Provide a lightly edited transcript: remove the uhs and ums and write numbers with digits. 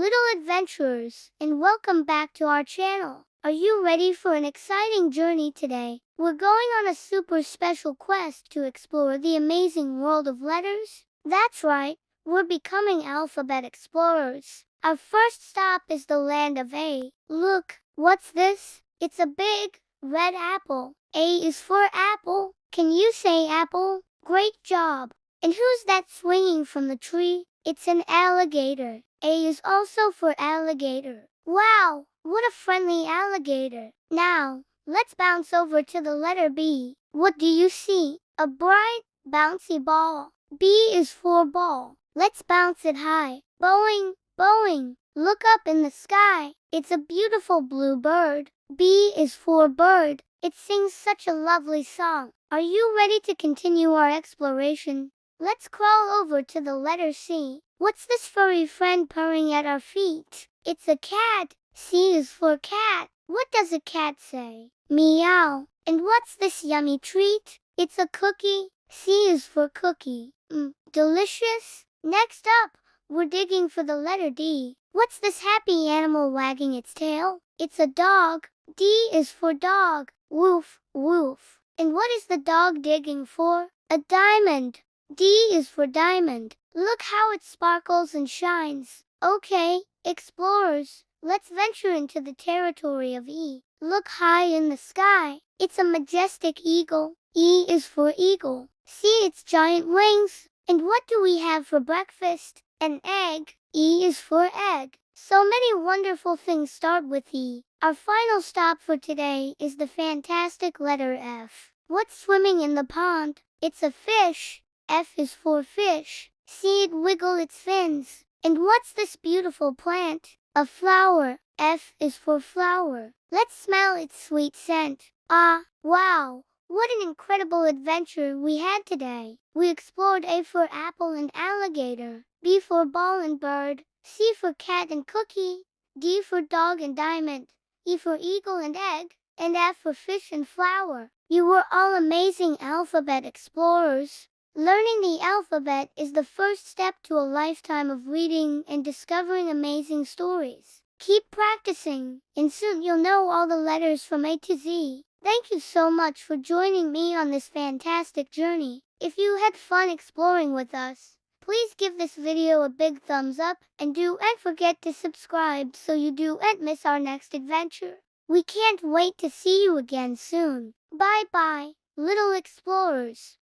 little adventurers, and welcome back to our channel. Are you ready for an exciting journey today? We're going on a super special quest to explore the amazing world of letters. That's right, we're becoming alphabet explorers. Our first stop is the land of A. Look, what's this? It's a big, red apple. A is for apple. Can you say apple? Great job. And who's that swinging from the tree? It's an alligator. A is also for alligator. Wow, what a friendly alligator. Now, let's bounce over to the letter B. What do you see? A bright, bouncy ball. B is for ball. Let's bounce it high. Boing, boing. Look up in the sky. It's a beautiful blue bird. B is for bird. It sings such a lovely song. Are you ready to continue our exploration? Let's crawl over to the letter C. What's this furry friend purring at our feet? It's a cat. C is for cat. What does a cat say? Meow. And what's this yummy treat? It's a cookie. C is for cookie. Delicious. Next up, we're digging for the letter D. What's this happy animal wagging its tail? It's a dog. D is for dog. Woof, woof. And what is the dog digging for? A diamond. D is for diamond. Look how it sparkles and shines. Okay, explorers, let's venture into the territory of E. Look high in the sky. It's a majestic eagle. E is for eagle. See its giant wings. And what do we have for breakfast? An egg. E is for egg. So many wonderful things start with E. Our final stop for today is the fantastic letter F. What's swimming in the pond? It's a fish. F is for fish. See it wiggle its fins. And what's this beautiful plant? A flower. F is for flower. Let's smell its sweet scent. Ah, wow! What an incredible adventure we had today. We explored A for apple and alligator, B for ball and bird, C for cat and cookie, D for dog and diamond, E for eagle and egg, and F for fish and flower. You were all amazing alphabet explorers. Learning the alphabet is the first step to a lifetime of reading and discovering amazing stories. Keep practicing, and soon you'll know all the letters from A to Z. Thank you so much for joining me on this fantastic journey. If you had fun exploring with us, please give this video a big thumbs up, and don't forget to subscribe so you don't miss our next adventure. We can't wait to see you again soon. Bye bye, little explorers.